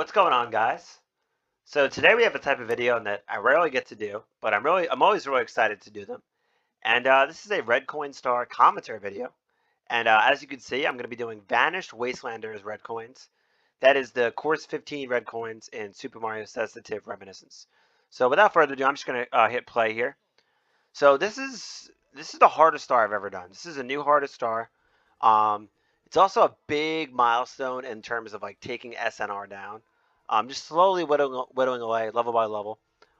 What's going on, guys? So today we have a type of video that I rarely get to do, but I'm always really excited to do them. And this is a Red Coin Star commentary video. And as you can see, I'm going to be doing Vanished Wastelanders Red Coins. That is the Course 15 Red Coins in Super Mario SezNative Reminiscence. So without further ado, I'm just going to hit play here. So this is the hardest star I've ever done. This is a new hardest star. Um, it's also a big milestone in terms of like taking SNR down. Just slowly whittling away, level by level.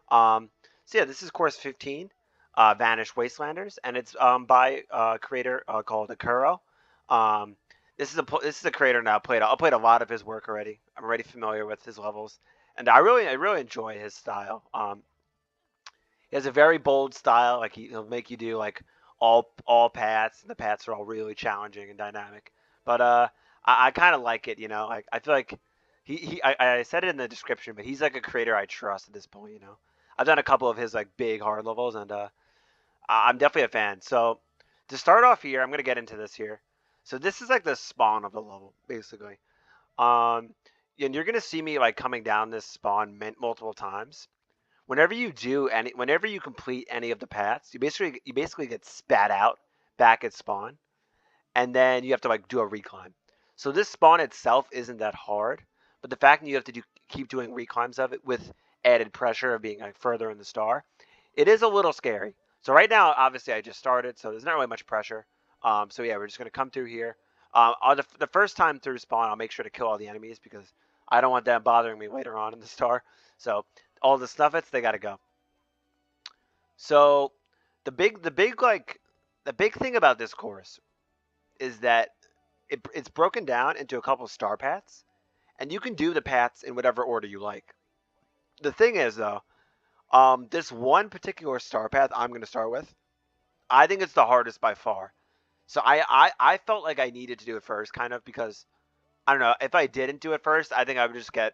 So yeah, this is course 15, Vanished Wastelanders, and it's by a creator called Akuro. This is a creator now. I played a lot of his work already. I'm already familiar with his levels, and I really enjoy his style. He has a very bold style. Like he'll make you do like all paths, and the paths are all really challenging and dynamic. But I kind of like it. Like I feel like I said it in the description, but he's like a creator I trust at this point. I've done a couple of his like big hard levels, and I'm definitely a fan. So to start off here, I'm gonna get into this here. So this is like the spawn of the level, basically. Um, and you're gonna see me like coming down this spawn multiple times. Whenever you complete any of the paths, you basically get spat out back at spawn, and then you have to like do a reclimb. So this spawn itself isn't that hard, but the fact that you have to keep doing reclimbs of it with added pressure of being like further in the star, it is a little scary. So right now, obviously, I just started, so there's not really much pressure. So yeah, we're just gonna come through here. On the first time through spawn, I'll make sure to kill all the enemies because I don't want them bothering me later on in the star. So all the snuffets, they gotta go. So the big thing about this course is that it's broken down into a couple of star paths, and you can do the paths in whatever order you like. The thing is though, this one particular star path I'm gonna start with, I think it's the hardest by far. So I felt like I needed to do it first, kind of because I don't know if I didn't do it first, I think I would just get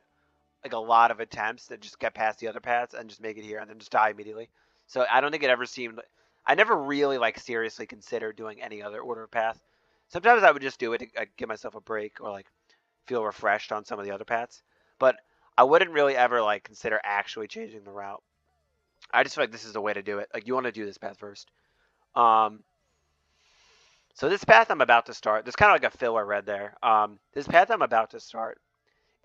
like a lot of attempts to just get past the other paths and just make it here and then just die immediately. So I don't think it ever seemed. I never really like seriously considered doing any other order of path. Sometimes I would just do it to give myself a break or like feel refreshed on some of the other paths, but I wouldn't really ever like consider actually changing the route. I just feel like this is the way to do it. Like you want to do this path first. Um, so this path I'm about to start, there's kind of like a filler red there. This path I'm about to start,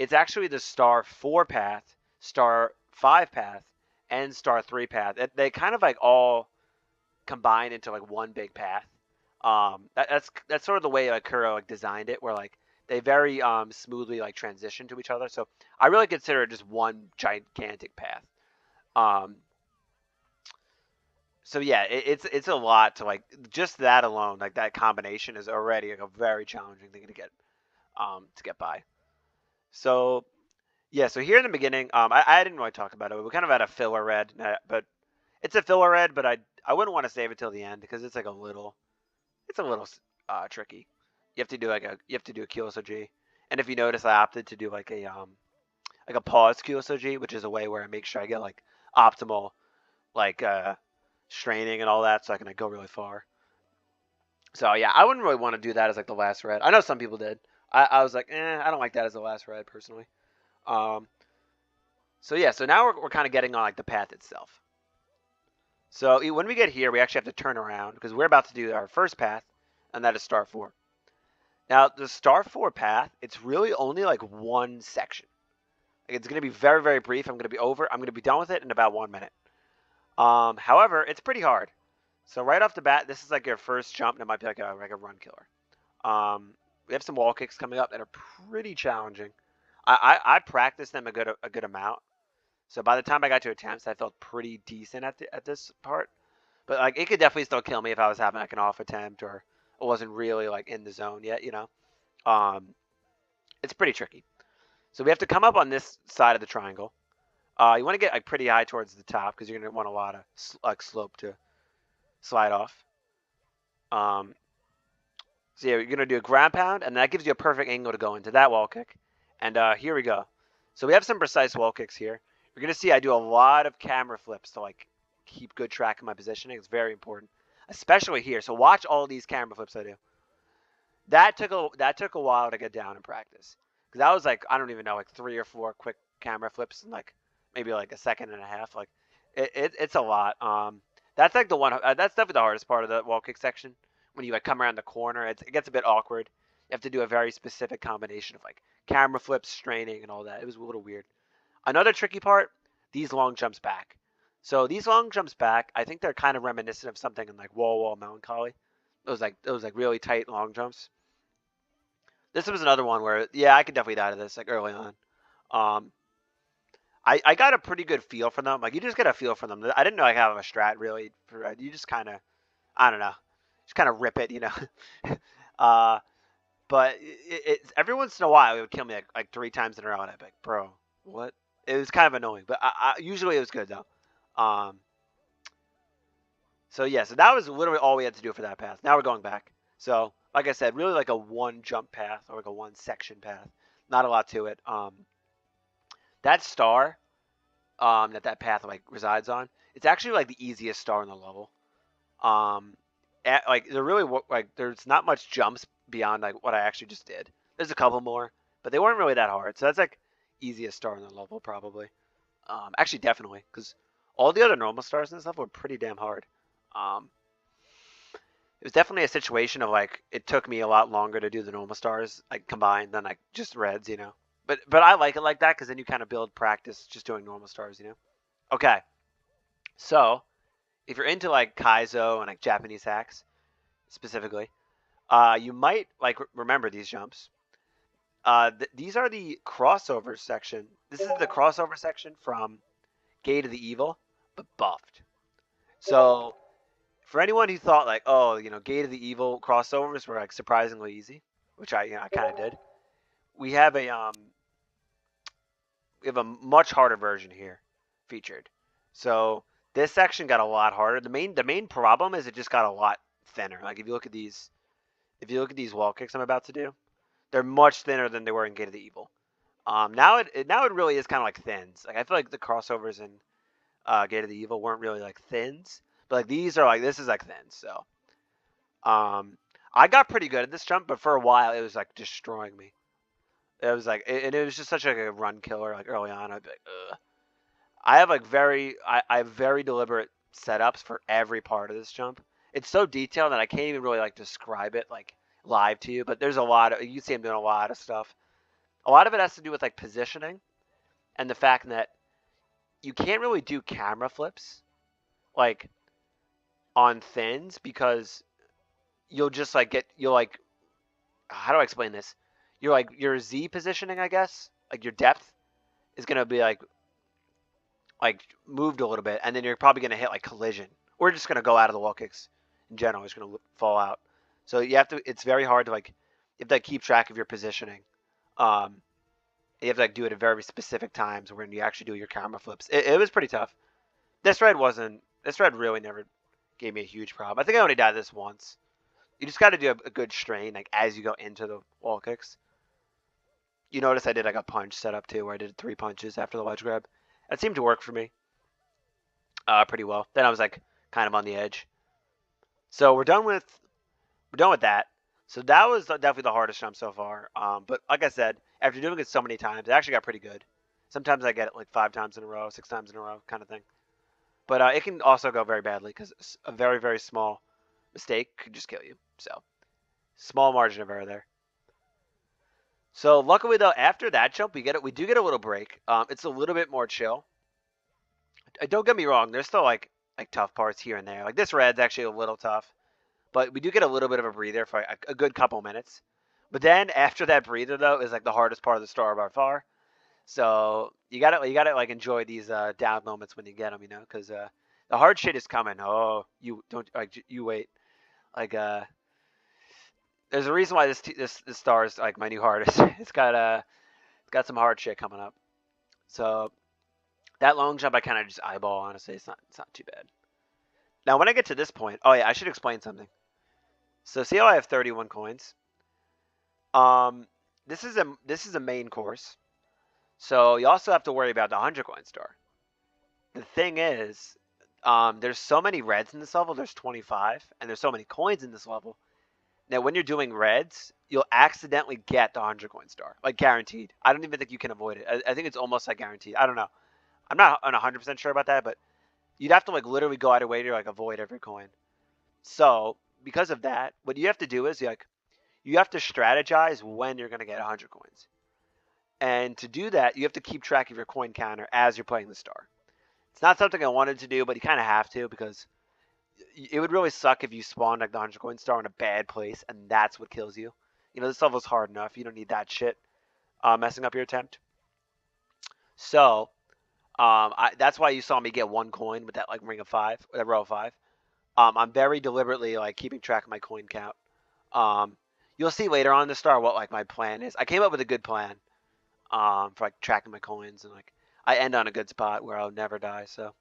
it's actually the star 4 path, star 5 path, and star 3 path. They kind of like all combine into like one big path. That's sort of the way like Kuro like designed it, where like they very smoothly like transition to each other. So I really consider it just one gigantic path. Um, so yeah, it's a lot to like just that alone. Like that combination is already like a very challenging thing to get by. So yeah, so here in the beginning, I didn't really talk about it. We kind of had a filler red, but it's a filler red, but I wouldn't want to save it till the end because it's like it's a little tricky. You have to do a QSOG, and if you notice, I opted to do like a pause QSOG, which is a way where I make sure I get like optimal like straining and all that, so I can like, go really far. So yeah, I wouldn't really want to do that as like the last red. I know some people did. I was like, I don't like that as the last red personally. Um, so yeah, so now we're kind of getting on like the path itself. So when we get here, we actually have to turn around because we're about to do our first path, and that is star 4. Now the star 4 path, it's really only like one section. Like, it's going to be very, very brief. I'm going to be done with it in about 1 minute. However, it's pretty hard. So right off the bat, this is like your first jump, and it might be like a run killer. We have some wall kicks coming up that are pretty challenging. I practiced them a good amount. So by the time I got to attempts, I felt pretty decent at this part. But like it could definitely still kill me if I was having like an off attempt or I wasn't really like in the zone yet. Um, it's pretty tricky. So we have to come up on this side of the triangle. You want to get like pretty high towards the top because you're gonna want a lot of like slope to slide off. Um, so yeah, you're gonna do a ground pound, and that gives you a perfect angle to go into that wall kick. And here we go. So we have some precise wall kicks here. You're going to see I do a lot of camera flips to like keep good track of my positioning. It's very important, especially here. So watch all these camera flips I do. That took a while to get down in practice because that was like I don't even know, like 3 or 4 quick camera flips in like maybe like a second and a half. Like it's a lot. That's like the one. That's definitely the hardest part of the wall kick section. When you like come around the corner, it gets a bit awkward. You have to do a very specific combination of like camera flips, straining, and all that. It was a little weird. Another tricky part, these long jumps back. So these long jumps back, I think they're kind of reminiscent of something in like Wall Wall Melancholy. Those like really tight long jumps. This was another one where yeah, I could definitely die to this like early on. Um, I got a pretty good feel for them. Like you just get a feel for them. I didn't know I have a strat really. You just kind of I don't know, just kind of rip it, you know. uh, but every once in a while it would kill me like 3 times in a row, and I'd be like, bro, what? It was kind of annoying, but usually it was good though. Um, so yeah, so that was literally all we had to do for that path. Now we're going back. So like I said, really like a one jump path or like a one section path. Not a lot to it. That star that path like resides on, it's actually like the easiest star in the level. Um, like there really like there's not much jumps beyond like what I actually just did. There's a couple more, but they weren't really that hard. So that's like easiest star in the level probably. Actually, definitely, because all the other normal stars and stuff were pretty damn hard. Um, it was definitely a situation of like it took me a lot longer to do the normal stars like combined than like just reds, you know. But I like it like that because then you kind of build practice just doing normal stars, you know. Okay, so if you're into like Kaizo and like Japanese hacks specifically, you might like remember these jumps. These are the crossover section. This is the crossover section from Gate of the Evil, but buffed. So for anyone who thought like, oh, you know, Gate of the Evil crossovers were like surprisingly easy, which I kind of did. We have a much harder version here featured. So this section got a lot harder. The main problem is it just got a lot thinner. Like if you look at these wall kicks I'm about to do, they're much thinner than they were in Gate of the Evil. Now it really is kind of like thins. Like I feel like the crossovers in Gate of the Evil weren't really like thins, but like these are like this is like thins. So um, I got pretty good at this jump, but for a while it was like destroying me. It was like, and it was just such like a run killer. Like early on, I'd be like, ugh. I have very deliberate setups for every part of this jump. It's so detailed that I can't even really like describe it like live to you. But there's a lot of you see I'm doing a lot of stuff. A lot of it has to do with like positioning and the fact that you can't really do camera flips like on thins because you'll just like you'll like how do I explain this? You're like your Z positioning, I guess, like your depth is gonna be like moved a little bit, and then you're probably gonna hit like collision, or just gonna go out of the wall kicks in general. It's gonna fall out. So you have to. It's very hard to like you have to like, keep track of your positioning. Um, you have to like do it at very specific times when you actually do your camera flips. It was pretty tough. This red wasn't. This red really never gave me a huge problem. I think I only died this once. You just got to do a good strain like as you go into the wall kicks. You notice I did like a punch setup too, where I did 3 punches after the ledge grab. That seemed to work for me pretty well. Then I was like kind of on the edge. So we're done with that. So that was definitely the hardest jump so far. But like I said, after doing it so many times, it actually got pretty good. Sometimes I get it like 5 times in a row, 6 times in a row, kind of thing. But it can also go very badly because a very very small mistake could just kill you. So small margin of error there. So luckily though, after that jump, we do get a little break. It's a little bit more chill. Don't get me wrong, there's still like tough parts here and there. Like this red's actually a little tough, but we do get a little bit of a breather for a good couple minutes. But then after that breather though is like the hardest part of the star by far. So you gotta like enjoy these down moments when you get them, you know, because the hard shit is coming. Oh, you don't like you wait. Like there's a reason why this star is like my new hardest. It's got some hard shit coming up. So that long jump I kind of just eyeball. Honestly, it's not too bad. Now when I get to this point, oh yeah, I should explain something. So see how I have 31 coins? Um, this is a main course. So you also have to worry about the 100 coin star. The thing is, there's so many reds in this level. There's 25, and there's so many coins in this level. Now when you're doing reds, you'll accidentally get the 100 coin star, like guaranteed. I don't even think you can avoid it. I think it's almost like guaranteed. I don't know. I'm not 100% sure about that, but you'd have to like literally go out of way to like avoid every coin. So because of that, what you have to do is like you have to strategize when you're gonna get 100 coins, and to do that, you have to keep track of your coin counter as you're playing the star. It's not something I wanted to do, but you kind of have to because it would really suck if you spawned like the 100 coin star in a bad place and that's what kills you. You know, this level's hard enough. You don't need that shit messing up your attempt. So that's why you saw me get 1 coin with that like ring of 5, or that row of 5. I'm very deliberately like keeping track of my coin count. You'll see later on in the star what like my plan is. I came up with a good plan for like tracking my coins, and like I end on a good spot where I'll never die. So,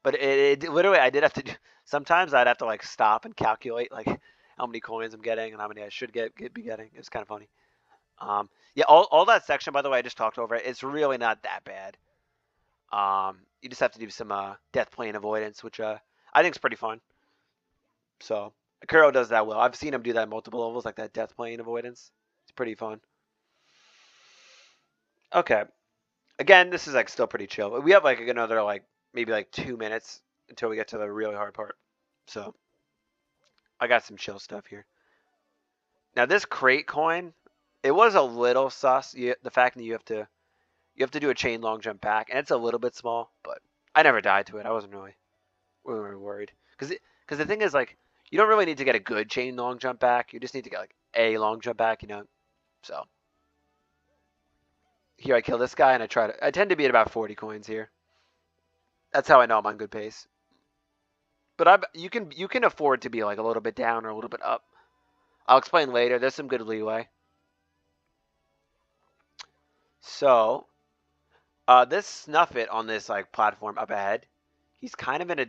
but it literally I did have to do. Sometimes I'd have to like stop and calculate like how many coins I'm getting and how many I should be getting. It's kind of funny. Yeah, all that section, by the way, I just talked over it. It's really not that bad. You just have to do some death plane avoidance, which I think is pretty fun. So Akuro does that well. I've seen him do that in multiple levels, like that death plane avoidance. It's pretty fun. Okay. Again, this is like still pretty chill. We have like another like maybe like 2 minutes until we get to the really hard part. So I got some chill stuff here. Now this crate coin, it was a little sus. The fact that you have to do a chain long jump back, and it's a little bit small, but I never died to it. I wasn't really worried because the thing is like you don't really need to get a good chain long jump back. You just need to get like a long jump back, you know. So here I kill this guy, and I tend to be at about 40 coins here. That's how I know I'm on good pace. But you can afford to be like a little bit down or a little bit up. I'll explain later. There's some good leeway. So this Snuff It on this like platform up ahead, he's kind of in a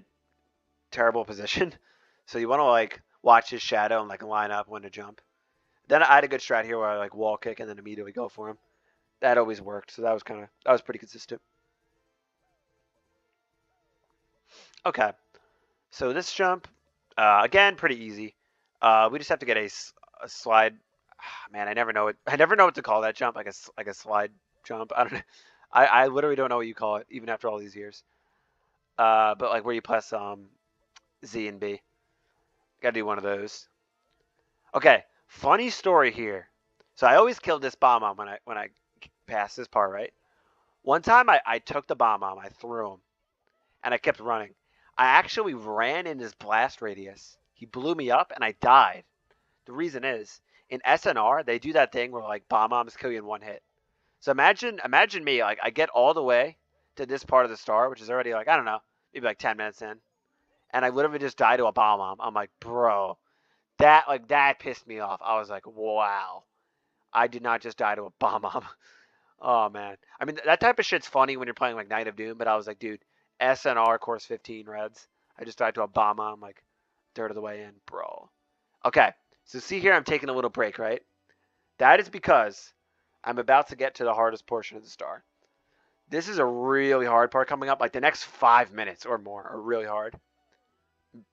terrible position. So you want to like watch his shadow and like line up when to jump. Then I had a good strat here where I like wall kick and then immediately go for him. That always worked. So that was pretty consistent. Okay. So this jump, again, pretty easy. We just have to get a slide. Man, I never know it. I never know what to call that jump. Like a slide jump. I don't know. I literally don't know what you call it, even after all these years. But like where you press Z and B. Got to do one of those. Okay, funny story here. So I always killed this bomb when I passed this part, right? One time I took the bomb, I threw him, and I kept running. I actually ran in his blast radius. He blew me up, and I died. The reason is, in SNR, they do that thing where like bombs kill you in one hit. So imagine me, like I get all the way to this part of the star, which is already like, I don't know, maybe like 10 minutes in, and I literally just die to a bomb. I'm like, bro, that pissed me off. I was like, wow, I did not just die to a bomb. Oh man, I mean that type of shit's funny when you're playing like Night of Doom, but I was like, dude, SNR course 15 Reds. I just died to a bomb. I'm like, third of the way in, bro. Okay, so see here, I'm taking a little break, right? That is because I'm about to get to the hardest portion of the star. This is a really hard part coming up. Like the next 5 minutes or more are really hard.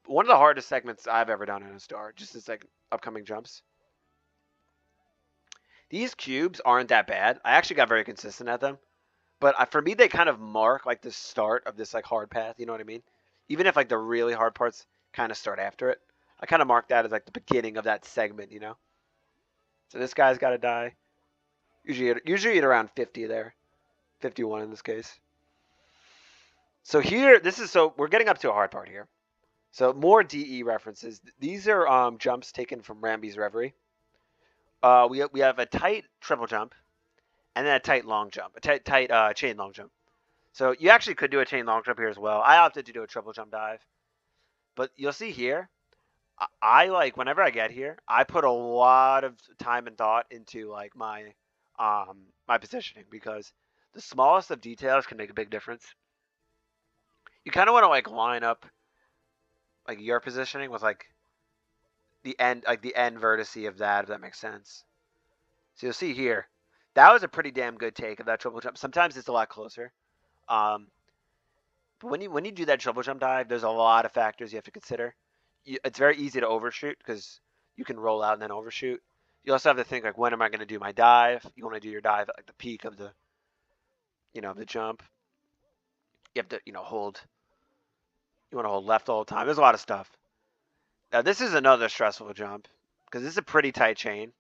One of the hardest segments I've ever done in a star, just as like upcoming jumps. These cubes aren't that bad. I actually got very consistent at them. But for me, they kind of mark like the start of this like hard path. You know what I mean? Even if like the really hard parts kind of start after it, I kind of mark that as like the beginning of that segment. You know? So this guy's got to die. Usually at around 50 there, 51 in this case. So here, we're getting up to a hard part here. So more DE references. These are jumps taken from Ramby's Reverie. We have a tight triple jump, and then a tight long jump, a tight chain long jump. So you actually could do a chain long jump here as well. I opted to do a triple jump dive, but you'll see here, I like whenever I get here, I put a lot of time and thought into like my positioning because the smallest of details can make a big difference. You kind of want to like line up like your positioning with like the end vertice of that, if that makes sense. So you'll see here, that was a pretty damn good take of that triple jump. Sometimes it's a lot closer. But when you do that triple jump dive, there's a lot of factors you have to consider. It's very easy to overshoot because you can roll out and then overshoot. You also have to think like, when am I going to do my dive? You want to do your dive at like the peak of the, of the jump. You have to, hold. You want to hold left all the time. There's a lot of stuff. Now this is another stressful jump because this is a pretty tight chain.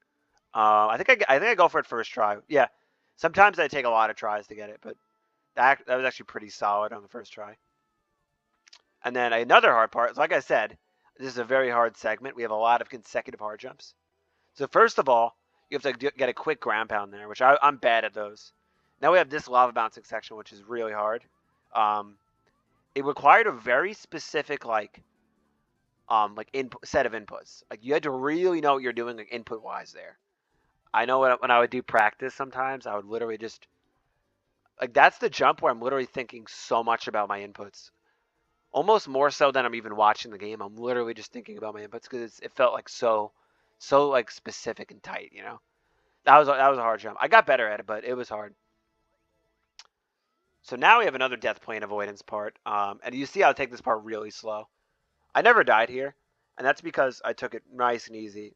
I think I go for it first try. Yeah, sometimes I take a lot of tries to get it, but that was actually pretty solid on the first try. And then another hard part is, like I said, this is a very hard segment. We have a lot of consecutive hard jumps. So first of all, you have to get a quick ground pound there, which I'm bad at those. Now we have this lava bouncing section, which is really hard. Um, it required a very specific input set of inputs. Like you had to really know what you're doing, like input wise there. I know when I would do practice sometimes, I would literally just like that's the jump where I'm literally thinking so much about my inputs, almost more so than I'm even watching the game. I'm literally just thinking about my inputs because it felt like so like specific and tight. That was a hard jump. I got better at it, but it was hard. So now we have another death plane avoidance part, and you see how I take this part really slow. I never died here, and that's because I took it nice and easy.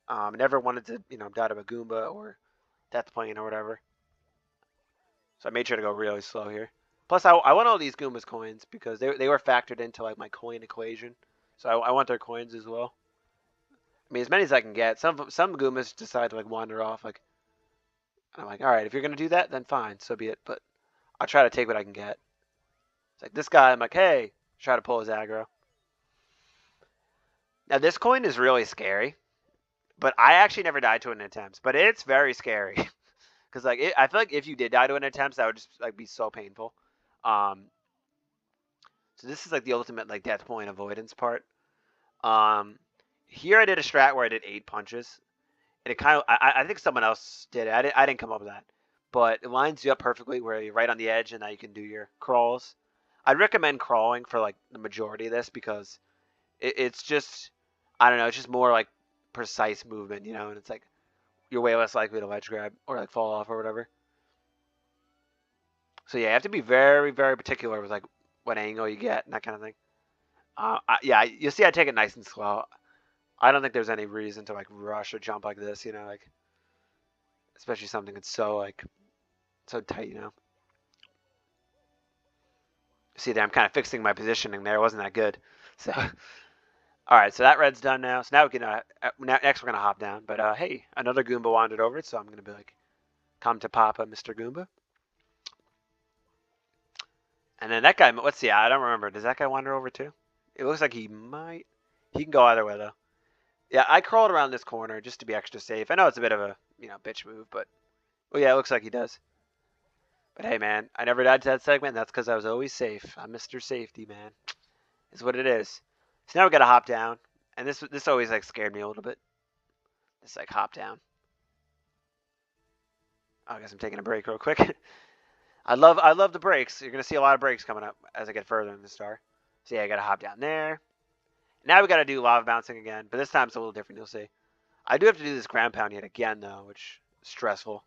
I never wanted to, die to a Goomba or death plane or whatever. So I made sure to go really slow here. Plus, I want all these Goombas coins because they were factored into like my coin equation. So I want their coins as well. I mean, as many as I can get. Some Goombas decide to like wander off. Like I'm like, all right, if you're gonna do that, then fine, so be it. But I'll try to take what I can get. It's like this guy. I'm like, hey, try to pull his aggro. Now this coin is really scary, but I actually never died to it in attempts. But it's very scary because I feel like if you did die to an attempt, that would just like be so painful. Um, so this is like the ultimate like death point avoidance part. Um, Here I did a strat where I did 8 punches, and it kind of I think someone else did it. I didn't come up with that, but it lines you up perfectly where you're right on the edge, and now you can do your crawls. I'd recommend crawling for like the majority of this because it's just I don't know, it's just more like precise movement, and it's like you're way less likely to ledge grab or like fall off or whatever. So yeah, you have to be very very particular with like what angle you get and that kind of thing. Yeah, you see, I take it nice and slow. I don't think there's any reason to like rush a jump like this, like especially something that's so like so tight. See there, I'm kind of fixing my positioning there. It wasn't that good. So, all right, so that red's done now. So now we can next we're gonna hop down. But hey, another Goomba wandered over it, so I'm gonna be like, come to Papa, Mr. Goomba. And then that guy, let's see, I don't remember. Does that guy wander over too? It looks like he might. He can go either way though. Yeah, I crawled around this corner just to be extra safe. I know it's a bit of a bitch move, but well, yeah, it looks like he does. But hey, man, I never died to that segment. That's because I was always safe. I'm Mr. Safety, man. Is what it is. So now we gotta hop down, and this always like scared me a little bit. This like hop down. Oh, I guess I'm taking a break real quick. I love the breaks. You're gonna see a lot of breaks coming up as I get further in the star. So yeah, I gotta hop down there. Now we gotta do lava bouncing again, but this time it's a little different. You'll see. I do have to do this ground pound yet again though, which is stressful.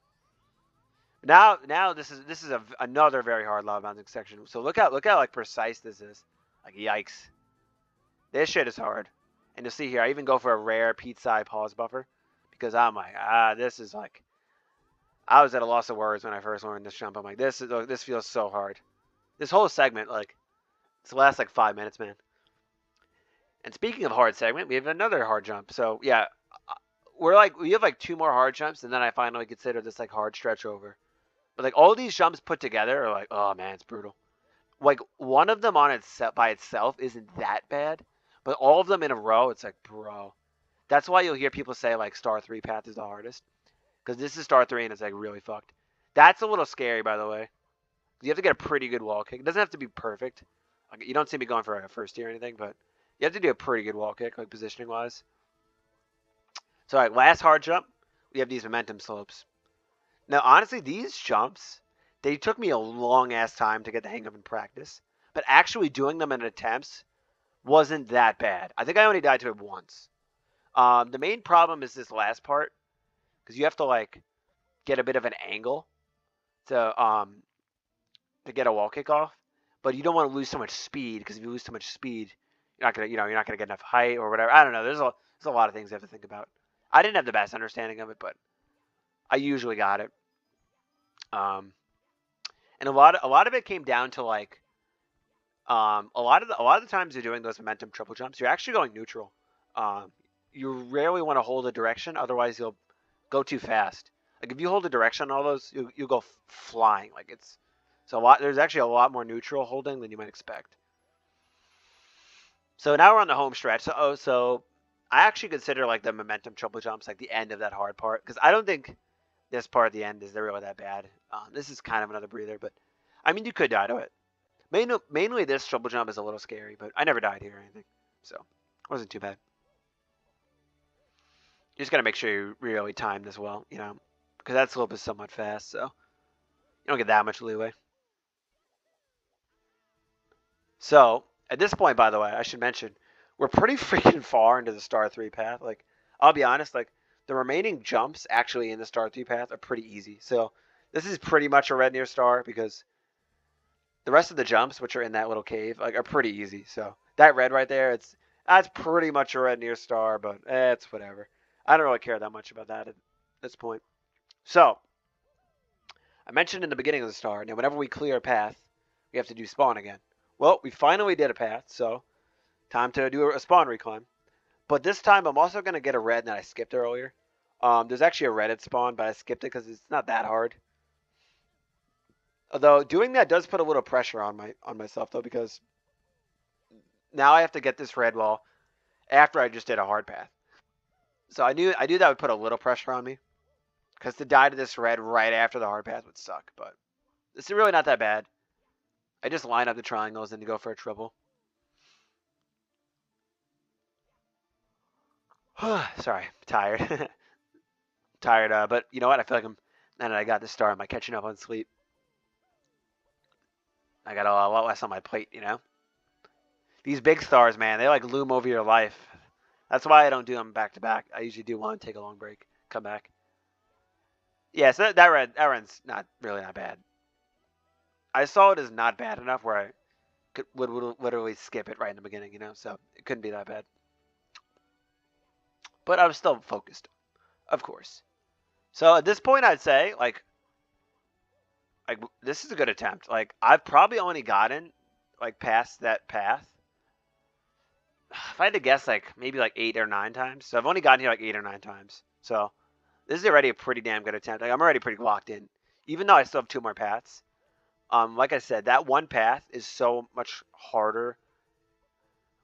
Now this is another very hard lava bouncing section. So look how like precise this is. Like yikes, this shit is hard. And you'll see here, I even go for a rare pizza eye pause buffer because I'm like, this is like, I was at a loss of words when I first learned this jump. I'm like, this feels so hard. This whole segment, like, it's the last like 5 minutes, man. And speaking of hard segment, we have another hard jump. So yeah, we have like 2 more hard jumps, and then I finally consider this like hard stretch over. But like all these jumps put together are like, oh man, it's brutal. Like one of them on itself by itself isn't that bad, but all of them in a row, it's like, bro. That's why you'll hear people say like Star 3 path is the hardest, because this is Star 3 and it's like really fucked. That's a little scary, by the way. You have to get a pretty good wall kick. It doesn't have to be perfect. Like, you don't see me going for like a first tier or anything, but you have to do a pretty good wall kick, like positioning wise. So, all right, last hard jump, we have these momentum slopes. Now, honestly, these jumps, they took me a long ass time to get the hang of in practice, but actually doing them in attempts wasn't that bad. I think I only died to it once. The main problem is this last part, because you have to like get a bit of an angle to get a wall kick off, but you don't want to lose so much speed, because if you lose too much speed, you're not gonna get enough height or whatever. I don't know. There's a lot of things you have to think about. I didn't have the best understanding of it, but I usually got it. Um, and a lot of it came down to like a lot of the times you're doing those momentum triple jumps, you're actually going neutral. Um, you rarely want to hold a direction, otherwise you'll go too fast. Like if you hold a direction on all those, you'll go flying. Like it's so a lot. There's actually a lot more neutral holding than you might expect. So now we're on the home stretch. So I actually consider like the momentum triple jumps like the end of that hard part because I don't think this part at the end is really that bad. This is kind of another breather, but I mean you could die to it. Mainly this triple jump is a little scary, but I never died here or anything, so it wasn't too bad. You just gotta make sure you really time this well, because that slope is somewhat fast, so you don't get that much leeway. So at this point, by the way, I should mention we're pretty freaking far into the star three path. Like I'll be honest, like the remaining jumps actually in the star three path are pretty easy. So this is pretty much a red near star because the rest of the jumps, which are in that little cave, like are pretty easy. So that red right there, that's pretty much a red near star, but it's whatever. I don't really care that much about that at this point. So I mentioned in the beginning of the star. Now, whenever we clear a path, we have to do spawn again. Well, we finally did a path, so time to do a spawn reclimb. But this time, I'm also gonna get a red that I skipped earlier. There's actually a red at spawn, but I skipped it because it's not that hard. Although doing that does put a little pressure on myself though, because now I have to get this red wall after I just did a hard path. So I knew that would put a little pressure on me, because to die to this red right after the hard path would suck. But it's really not that bad. I just line up the triangles and go for a triple. Sorry, tired. Tired, but you know what? I feel like now that I got this star, am I catching up on sleep? I got a lot less on my plate. These big stars, man, they like loom over your life. That's why I don't do them back to back. I usually do one, take a long break, come back. Yeah, so that run's not bad. I saw it as not bad enough where I would literally skip it right in the beginning, so it couldn't be that bad. But I was still focused, of course. So at this point, I'd say like this is a good attempt. Like I've probably only gotten like past that path. If I had to guess, like maybe like 8 or 9 times. So I've only gotten here like 8 or 9 times. So this is already a pretty damn good attempt. Like I'm already pretty locked in, even though I still have 2 more paths. Like I said, that one path is so much harder.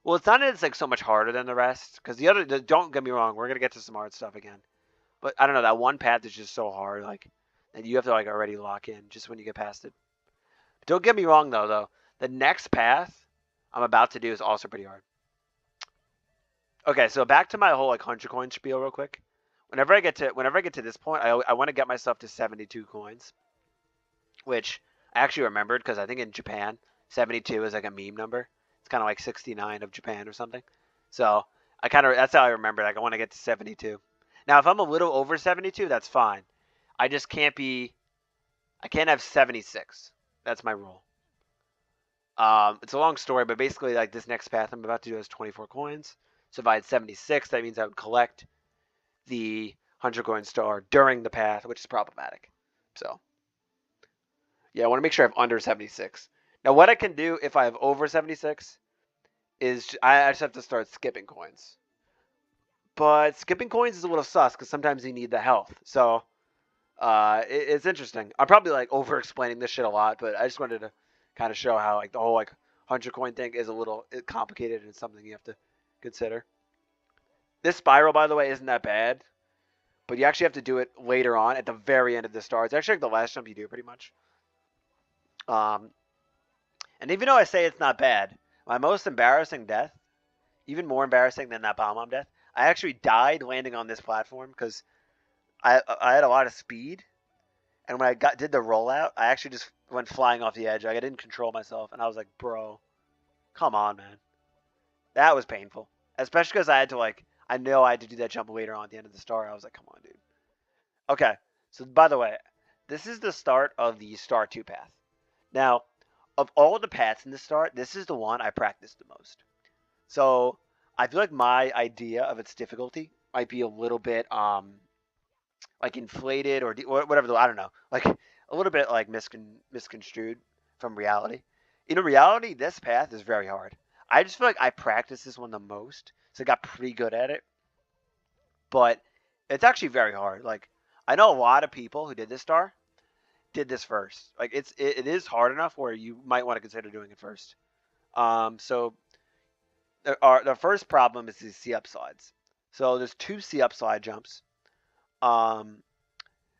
Well, it's not that it's like so much harder than the rest, because the other. Don't get me wrong, we're gonna get to some hard stuff again. But I don't know, that one path is just so hard, like, and you have to like already lock in just when you get past it. But don't get me wrong though, the next path I'm about to do is also pretty hard. Okay, so back to my whole like 100 coin spiel real quick. Whenever I get to this point, I want to get myself to 72 coins, which I actually remembered because I think in Japan 72 is like a meme number. It's kind of like 69 of Japan or something. So that's how I remember. Like I want to get to 72. Now, if I'm a little over 72, that's fine. I just can't be. I can't have 76. That's my rule. It's a long story, but basically, like this next path I'm about to do has 24 coins. So if I had 76, that means I would collect the 100 coin star during the path, which is problematic. So yeah, I want to make sure I have under 76. Now, what I can do if I have over 76 is I just have to start skipping coins. But skipping coins is a little sus because sometimes you need the health. So it's interesting. I'm probably like over explaining this shit a lot, but I just wanted to kind of show how like the whole like 100 coin thing is a little complicated and something you have to consider. This spiral, by the way, isn't that bad, but you actually have to do it later on at the very end of the star. It's actually like the last jump you do, pretty much. And even though I say it's not bad, my most embarrassing death, even more embarrassing than that bomb death, I actually died landing on this platform because I had a lot of speed, and when I did the rollout, I actually just went flying off the edge. Like I didn't control myself, and I was like, bro, come on, man. That was painful, especially because I know I had to do that jump later on at the end of the star. I was like, come on, dude. Okay, so by the way, this is the start of the star 2 path. Now, of all the paths in the start, this is the one I practiced the most. So I feel like my idea of its difficulty might be a little bit like inflated or whatever. I don't know, like a little bit like misconstrued from reality. In reality, this path is very hard. I just feel like I practiced this one the most, so I got pretty good at it. But it's actually very hard. Like I know a lot of people who did this star did this first. Like it is hard enough where you might want to consider doing it first. So the first problem is these C upslides. So there's two C upslide jumps. Um,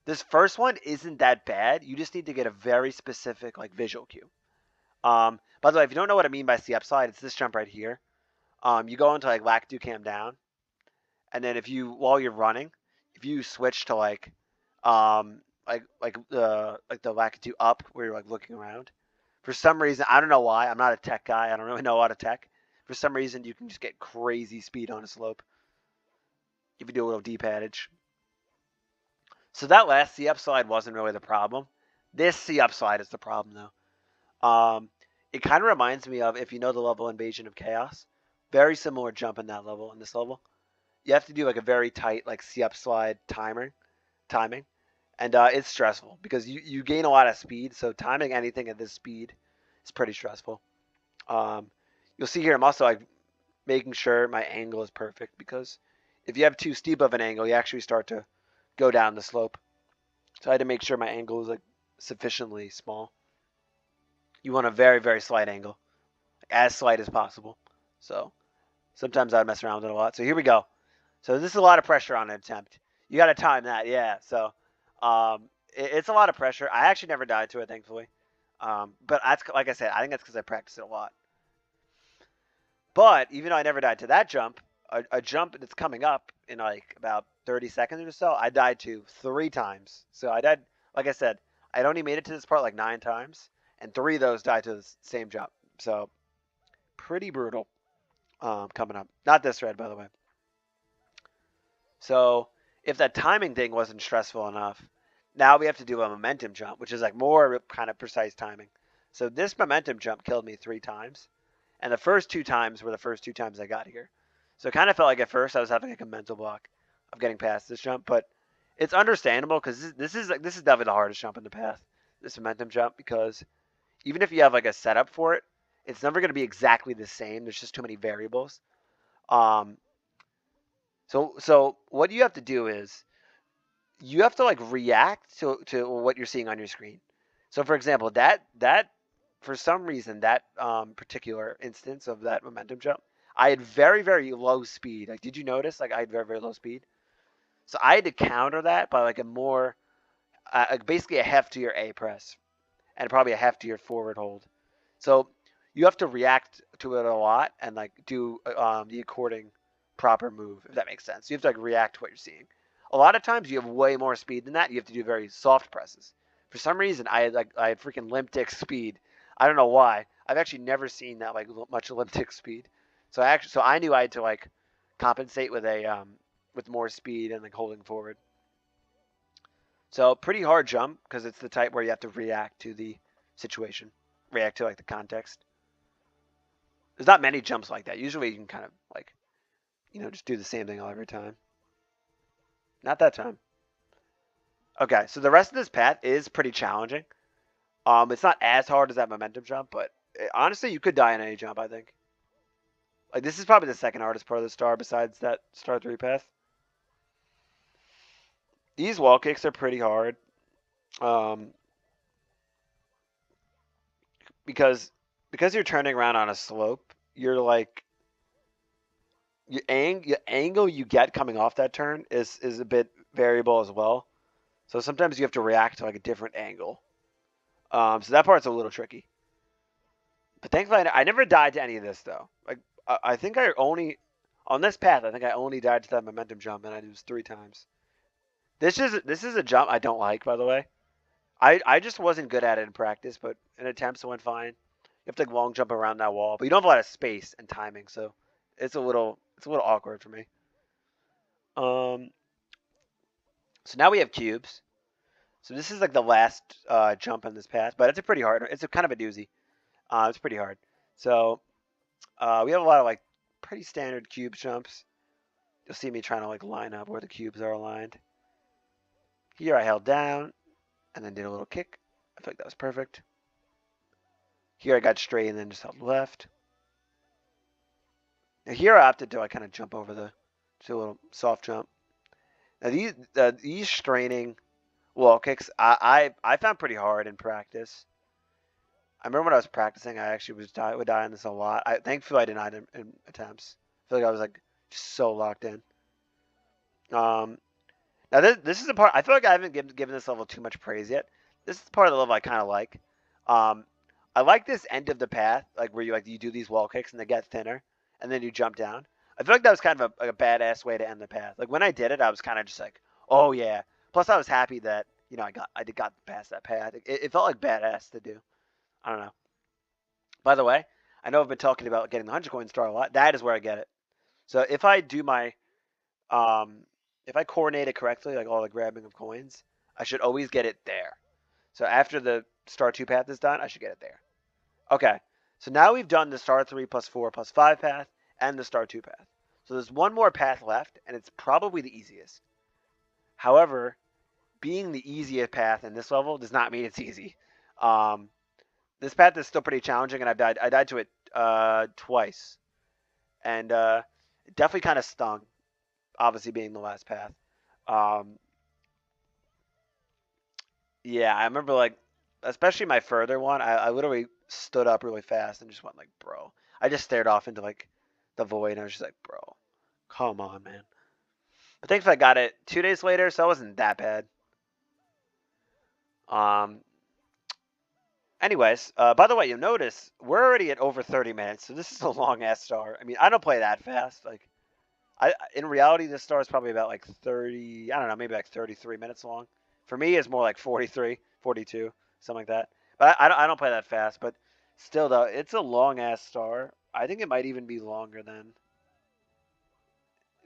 this first one isn't that bad. You just need to get a very specific like visual cue. By the way, if you don't know what I mean by C upslide, it's this jump right here. You go into like lat do cam down, and then if you while you're running, if you switch to like the lat do up where you're like looking around, for some reason I don't know why. I'm not a tech guy. I don't really know a lot of tech. For some reason, you can just get crazy speed on a slope if you do a little D-paddage. So that last C upslide wasn't really the problem. This C upslide is the problem though. It kind of reminds me of, if you know the level Invasion of Chaos, very similar jump in that level, in this level. You have to do like a very tight like C upslide timing, and it's stressful because you gain a lot of speed. So timing anything at this speed is pretty stressful. You'll see here I'm also like making sure my angle is perfect, because if you have too steep of an angle, you actually start to go down the slope. So I had to make sure my angle was like sufficiently small. You want a very, very slight angle, as slight as possible. So sometimes I mess around with it a lot. So here we go. So this is a lot of pressure on an attempt. You got to time that, yeah. So it's a lot of pressure. I actually never died to it, thankfully. But that's, like I said, I think that's because I practiced it a lot. But even though I never died to that jump, a jump that's coming up in like about 30 seconds or so, I died to 3 times. So I died, like I said, I'd only made it to this part like 9 times, and 3 of those died to the same jump. So pretty brutal coming up. Not this red, by the way. So if that timing thing wasn't stressful enough, now we have to do a momentum jump, which is like more kind of precise timing. So this momentum jump killed me 3 times. And the first 2 times were the first 2 times I got here. So it kind of felt like at first I was having like a mental block of getting past this jump, but it's understandable because this is definitely the hardest jump in the path, this momentum jump, because even if you have like a setup for it, it's never going to be exactly the same. There's just too many variables. Um, so what you have to do is you have to like react to what you're seeing on your screen. So for example, that for some reason that particular instance of that momentum jump, I had very, very low speed. Like, did you notice? Like, I had very, very low speed. So I had to counter that by like a more, basically a heftier A press and probably a heftier forward hold. So you have to react to it a lot and like do the according proper move, if that makes sense. You have to like react to what you're seeing. A lot of times you have way more speed than that. You have to do very soft presses. For some reason, I had freaking limp dick speed. I don't know why. I've actually never seen that like much limp dick speed. So I knew I had to like compensate with a with more speed and like holding forward. So pretty hard jump because it's the type where you have to react to the situation, react to like the context. There's not many jumps like that. Usually you can kind of like, just do the same thing every time. Not that time. Okay, so the rest of this path is pretty challenging. It's not as hard as that momentum jump, but honestly, you could die in any jump, I think. Like, this is probably the second hardest part of the star besides that star 3 path. These wall kicks are pretty hard. Because you're turning around on a slope, you're like, your angle you get coming off that turn is a bit variable as well. So sometimes you have to react to like a different angle. So that part's a little tricky. But thankfully, I never died to any of this though. Like I think I only on this path, I think I only died to that momentum jump, and I did it 3 times. This is a jump I don't like, by the way. I just wasn't good at it in practice, but in attempts it went fine. You have to like long jump around that wall, but you don't have a lot of space and timing, so it's a little awkward for me. So now we have cubes. So this is like the last jump in this path, but it's a pretty hard. It's a kind of a doozy. It's pretty hard. So we have a lot of like pretty standard cube jumps. You'll see me trying to like line up where the cubes are aligned. Here I held down and then did a little kick. I feel like that was perfect. Here I got straight and then just held left. Now here I opted to like kind of jump over do a little soft jump. Now these straining wall kicks I found pretty hard in practice. I remember when I was practicing, I actually would die on this a lot. Thankfully I did not in attempts. I feel like I was like just so locked in. Now this is the part I feel like I haven't given this level too much praise yet. This is the part of the level I kind of like. Um, I like this end of the path, like where you do these wall kicks and they get thinner, and then you jump down. I feel like that was kind of a badass way to end the path. Like when I did it, I was kind of just like, oh yeah. Plus I was happy that I got past that path. It felt like badass to do. I don't know. By the way, I know I've been talking about getting the 100 coin star a lot. That is where I get it. So if I do my if I coordinate it correctly, like all the grabbing of coins, I should always get it there. So after the star 2 path is done, I should get it there. Okay, so now we've done the star 3 plus 4 plus 5 path and the star 2 path. So there's one more path left, and it's probably the easiest. However, being the easiest path in this level does not mean it's easy. This path is still pretty challenging, and I died to it twice. And it definitely kind of stung, obviously being the last path. Yeah, I remember like, especially my further one, I literally stood up really fast and just went like, bro. I just stared off into like the void and I was just like, bro, come on, man. But thankfully I got it 2 days later, so it wasn't that bad. Um. Anyways, by the way, you'll notice we're already at over 30 minutes, so this is a long ass star. I mean, I don't play that fast. Like, in reality, this star is probably about like 30. I don't know, maybe like 33 minutes long. For me, it's more like 43, 42, something like that. But I don't play that fast. But still, though, it's a long ass star. I think it might even be longer than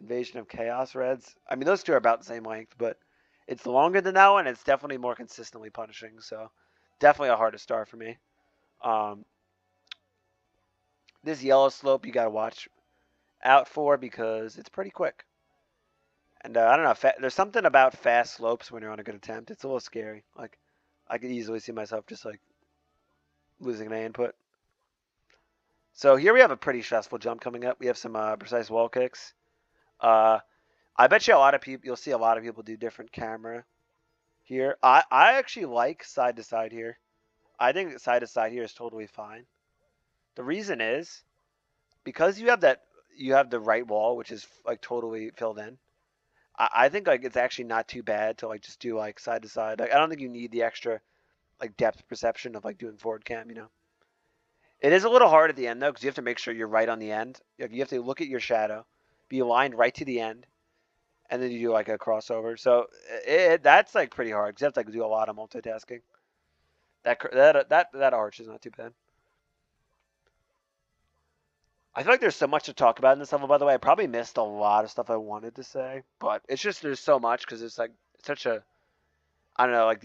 Invasion of Chaos Reds. I mean, those two are about the same length, but it's longer than that one. It's definitely more consistently punishing. So definitely a harder star for me. Um, this yellow slope you got to watch out for because it's pretty quick. And I don't know, there's something about fast slopes when you're on a good attempt. It's a little scary. Like, I could easily see myself just like losing an input. So here we have a pretty stressful jump coming up. We have some precise wall kicks. I bet you you'll see a lot of people do different camera here. I actually like side to side here. I think side to side here is totally fine. The reason is because you have the right wall, which is like totally filled in. I think like it's actually not too bad to like just do like side to side. Like I don't think you need the extra like depth perception of like doing forward cam. It is a little hard at the end though because you have to make sure you're right on the end. Like, you have to look at your shadow, be aligned right to the end, and then you do like a crossover. So that's like pretty hard because you have to like do a lot of multitasking. That arch is not too bad. I feel like there's so much to talk about in this level. By the way, I probably missed a lot of stuff I wanted to say, but it's just there's so much because it's like such a I don't know, like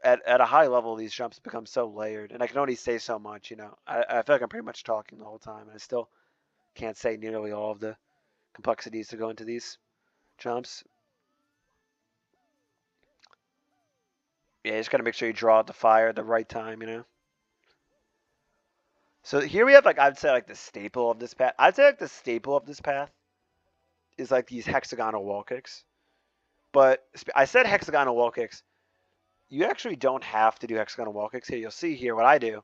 at a high level, these jumps become so layered, and I can only say so much. I feel like I'm pretty much talking the whole time, and I still can't say nearly all of the complexities to go into these jumps. Yeah, you just gotta make sure you draw out the fire at the right time. So here we have like I'd say like the staple of this path. I'd say like the staple of this path is like these hexagonal wall kicks. But I said hexagonal wall kicks. You actually don't have to do hexagonal wall kicks here. You'll see here what I do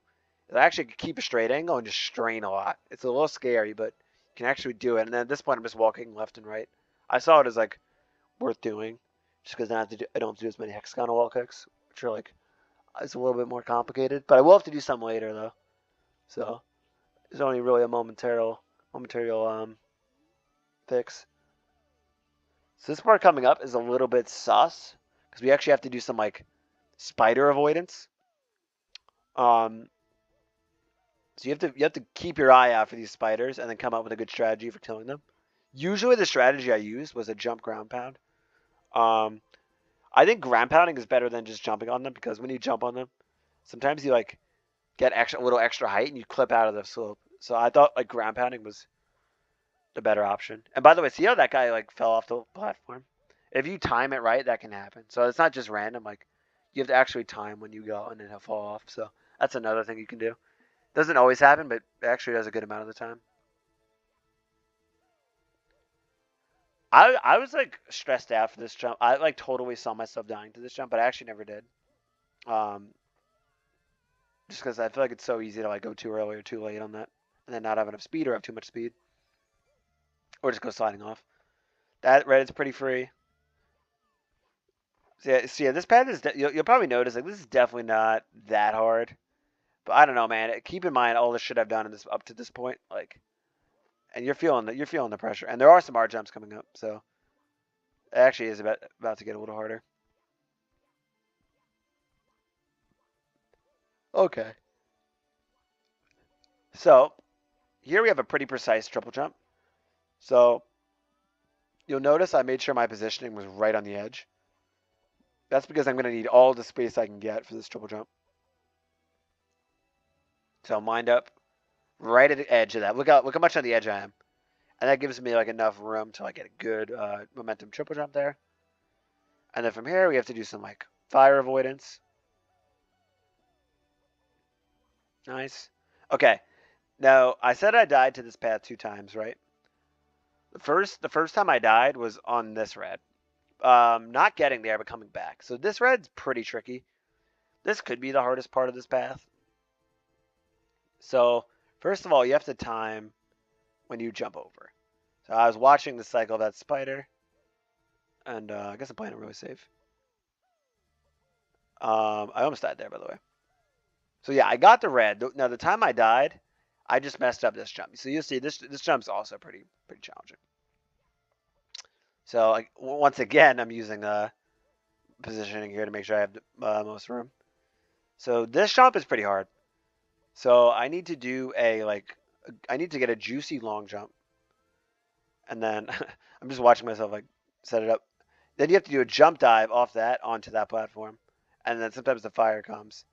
is I actually keep a straight angle and just strain a lot. It's a little scary, but you can actually do it. And then at this point, I'm just walking left and right. I saw it as like worth doing just because I don't have to do as many hexagonal wall kicks, which are like it's a little bit more complicated. But I will have to do some later though. So it's only really a momentary fix. So this part coming up is a little bit sus because we actually have to do some like spider avoidance. So you have to keep your eye out for these spiders and then come up with a good strategy for killing them. Usually the strategy I used was a jump ground pound. I think ground pounding is better than just jumping on them because when you jump on them, sometimes you like get a little extra height and you clip out of the slope. So I thought like ground pounding was the better option. And by the way, see how that guy like fell off the platform? If you time it right, that can happen. So it's not just random. Like you have to actually time when you go and then he'll fall off. So that's another thing you can do. Doesn't always happen, but it actually does a good amount of the time. I was like stressed out for this jump. I like totally saw myself dying to this jump, but I actually never did. Um, just because I feel like it's so easy to like go too early or too late on that, and then not have enough speed or have too much speed, or just go sliding off. That Reddit's pretty free. So yeah, this path is you'll probably notice like this is definitely not that hard, but I don't know, man. Keep in mind all the shit I've done in this up to this point, like, and you're feeling the pressure, and there are some hard jumps coming up, so it actually is about to get a little harder. Okay. So here we have a pretty precise triple jump. So you'll notice I made sure my positioning was right on the edge. That's because I'm going to need all the space I can get for this triple jump. So I'll wind up right at the edge of that. Look how much on the edge I am. And that gives me like enough room to like get a good momentum triple jump there. And then from here we have to do some like fire avoidance. Nice. Okay. Now I said I died to this path 2 times, right? The first time I died was on this red. Not getting there but coming back. So this red's pretty tricky. This could be the hardest part of this path. So first of all, you have to time when you jump over. So I was watching the cycle of that spider, and I guess I'm playing it really safe. I almost died there, by the way. So yeah, I got the red. Now the time I died, I just messed up this jump. So you'll see this jump's also pretty challenging. So once again, I'm using positioning here to make sure I have the most room. So this jump is pretty hard. So I need to do I need to get a juicy long jump. And then I'm just watching myself like set it up. Then you have to do a jump dive off that onto that platform. And then sometimes the fire comes.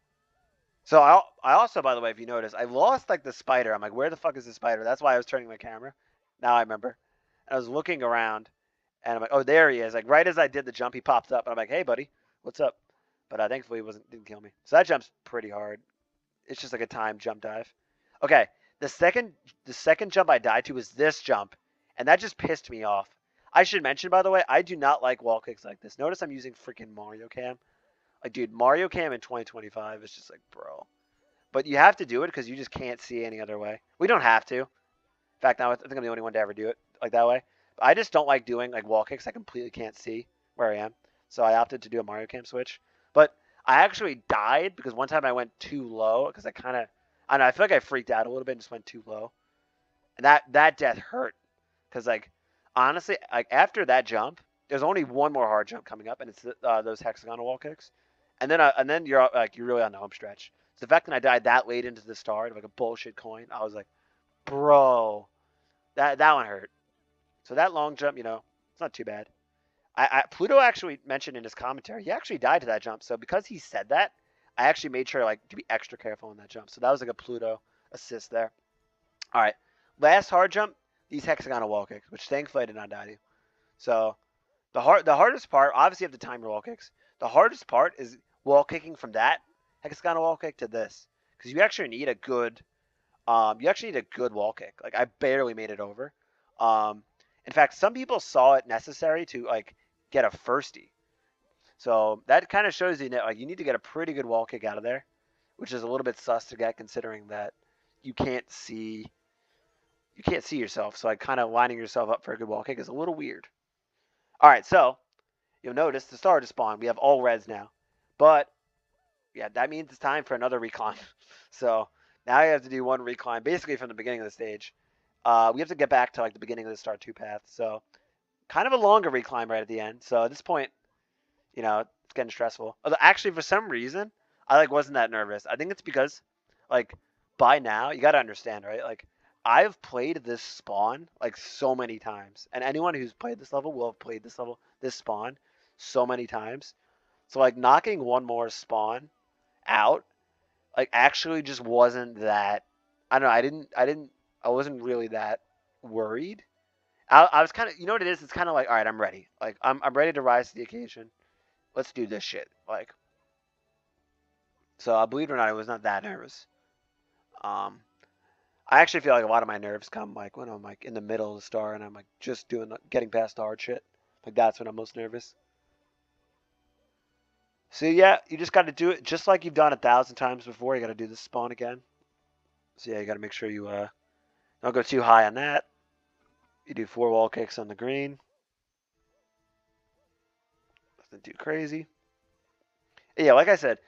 So I also, by the way, if you notice, I lost like the spider. I'm like, where the fuck is the spider? That's why I was turning my camera. Now I remember. And I was looking around and I'm like, oh, there he is. Like right as I did the jump, he popped up. And I'm like, hey, buddy, what's up? But thankfully he didn't kill me. So that jump's pretty hard. It's just like a timed jump dive. Okay, the second jump I died to was this jump, and that just pissed me off. I should mention, by the way, I do not like wall kicks like this. Notice I'm using freaking Mario Cam. Like, dude, Mario Cam in 2025 is just like, bro. But you have to do it because you just can't see any other way. We don't have to. In fact, now I think I'm the only one to ever do it like that way. But I just don't like doing like wall kicks. I completely can't see where I am. So I opted to do a Mario Cam switch. But I actually died because one time I went too low because I don't know, I feel like I freaked out a little bit and just went too low. And that death hurt because like honestly, like after that jump, there's only one more hard jump coming up, and it's those hexagonal wall kicks. And then you're really on the home stretch. So the fact that I died that late into the start, like a bullshit coin, I was like, bro, that one hurt. So that long jump, it's not too bad. Pluto actually mentioned in his commentary he actually died to that jump. So because he said that, I actually made sure like to be extra careful on that jump. So that was like a Pluto assist there. All right, last hard jump, these hexagonal wall kicks, which thankfully I did not die to. So the hardest part, obviously you have to time your wall kicks. The hardest part is wall kicking from that hexagonal wall kick to this, because you actually need a good wall kick. Like I barely made it over. In fact, some people saw it necessary to like get a firstie. So that kind of shows you that like you need to get a pretty good wall kick out of there, which is a little bit sus to get considering that you can't see yourself. So like kind of lining yourself up for a good wall kick is a little weird. All right, so you'll notice the star to spawn. We have all reds now, but yeah, that means it's time for another recline. So now you have to do one recline, basically from the beginning of the stage. We have to get back to like the beginning of the star 2 path. So kind of a longer recline right at the end. So at this point, it's getting stressful. Although actually, for some reason, I like wasn't that nervous. I think it's because, like, by now you got to understand, right? Like, I've played this spawn like so many times, and anyone who's played this level will have played this spawn, so many times. So like knocking one more spawn out, like actually just wasn't that. I don't know. I wasn't really that worried. I was kind of, you know what it is? It's kind of like, all right, I'm ready. Like I'm ready to rise to the occasion. Let's do this shit. Like, so believe it or not, I was not that nervous. Um, I actually feel like a lot of my nerves come like when I'm like in the middle of the star and I'm like just doing getting past the hard shit. Like that's when I'm most nervous. So yeah, you just got to do it just like you've done 1,000 times before. You got to do this spawn again. So yeah, you got to make sure you don't go too high on that. You do 4 wall kicks on the green. Nothing too crazy. Yeah, like I said,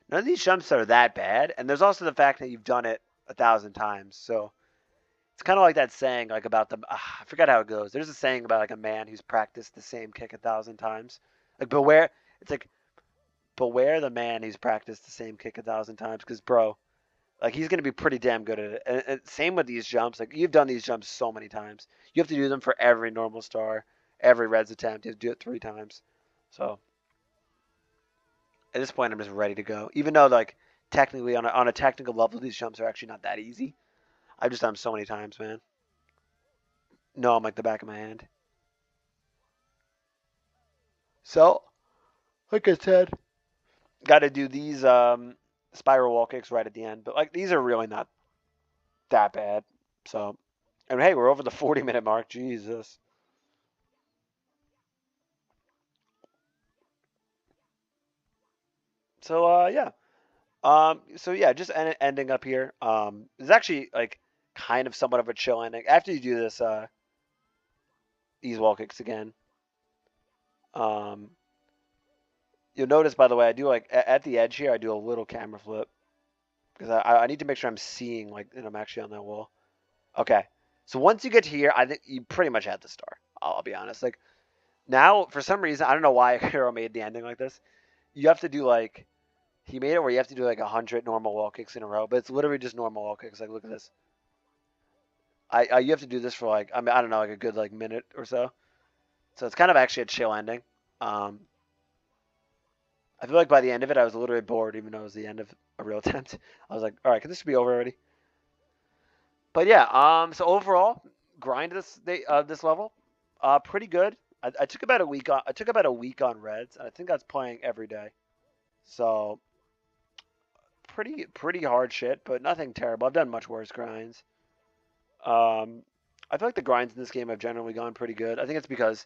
none of these jumps are that bad, and there's also the fact that you've done it 1,000 times. So it's kind of like that saying, like about the I forgot how it goes. There's a saying about like a man who's practiced the same kick 1,000 times. Like beware, it's like beware the man who's practiced the same kick 1,000 times, because bro, like he's gonna be pretty damn good at it. And same with these jumps. Like you've done these jumps so many times. You have to do them for every normal star, every reds attempt. You have to do it 3 times. So at this point, I'm just ready to go. Even though like technically on a technical level, these jumps are actually not that easy. I've just done them so many times, man. No, I'm like the back of my hand. So like I said, got to do these spiral wall kicks right at the end. But like these are really not that bad. So and hey, we're over the 40-minute mark. Jesus. So yeah. So yeah, just ending up here. It's actually like kind of somewhat of a chill ending. After you do this, these wall kicks again. Um, you'll notice, by the way, I do like at the edge here. I do a little camera flip because I need to make sure I'm seeing like that I'm actually on that wall. Okay. So once you get to here, I think you pretty much had the star. I'll be honest. Like now, for some reason, I don't know why Hero made the ending like this. You have to do like he made it where you have to do like 100 normal wall kicks in a row, but it's literally just normal wall kicks. Like look at this. I you have to do this for like I don't know like a good like minute or so. So it's kind of actually a chill ending. Um, I feel like by the end of it, I was a little bit bored, even though it was the end of a real attempt. I was like, all right, can this be over already? But yeah, so overall, grind this level, pretty good. I took about a week on. I took about a week on reds. And I think I was playing every day, so pretty hard shit, but nothing terrible. I've done much worse grinds. Um, I feel like the grinds in this game have generally gone pretty good. I think it's because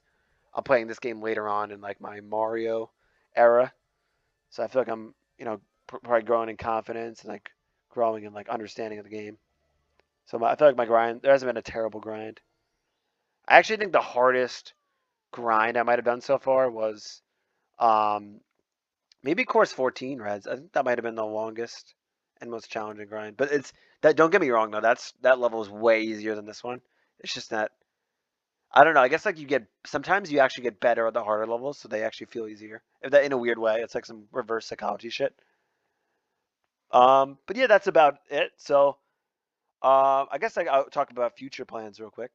I'm playing this game later on in like my Mario era, so I feel like I'm probably growing in confidence and like growing in like understanding of the game. So I feel like my grind there hasn't been a terrible grind. I actually think the hardest grind I might have done so far was um, maybe course 14 reds. I think that might have been the longest and most challenging grind. But it's that. Don't get me wrong though. That level is way easier than this one. It's just that I don't know. I guess like you get sometimes you actually get better at the harder levels, so they actually feel easier. If that in a weird way, it's like some reverse psychology shit. But yeah, that's about it. So I guess like I'll talk about future plans real quick.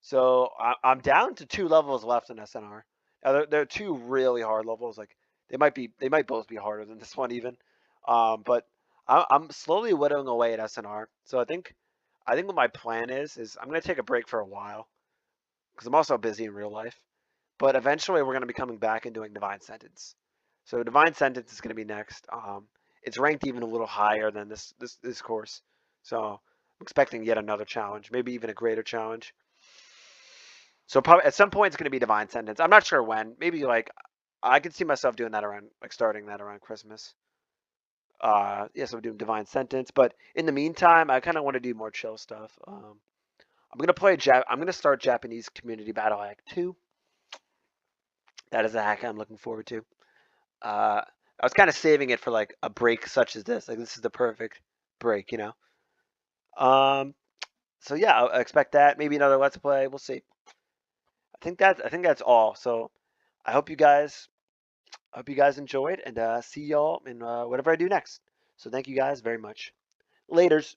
So I'm down to 2 levels left in SNR. Now there are 2 really hard levels. Like they might both be harder than this one even. But I'm slowly whittling away at SNR. So I think what my plan is I'm gonna take a break for a while because I'm also busy in real life. But eventually we're gonna be coming back and doing Divine Sentence. So Divine Sentence is gonna be next. It's ranked even a little higher than this course. So I'm expecting yet another challenge, maybe even a greater challenge. So probably at some point it's going to be Divine Sentence. I'm not sure when. Maybe like I could see myself doing that around like starting that around Christmas. Yeah, so we're doing Divine Sentence, but in the meantime, I kind of want to do more chill stuff. I'm gonna play I'm gonna start Japanese Community Battle Act 2. That is a hack I'm looking forward to. I was kind of saving it for like a break such as this. Like this is the perfect break, you know. Um, so yeah, I expect that. Maybe another Let's Play. We'll see. I think that's all. So I hope you guys enjoyed and see y'all in whatever I do next. So thank you guys very much. Laters.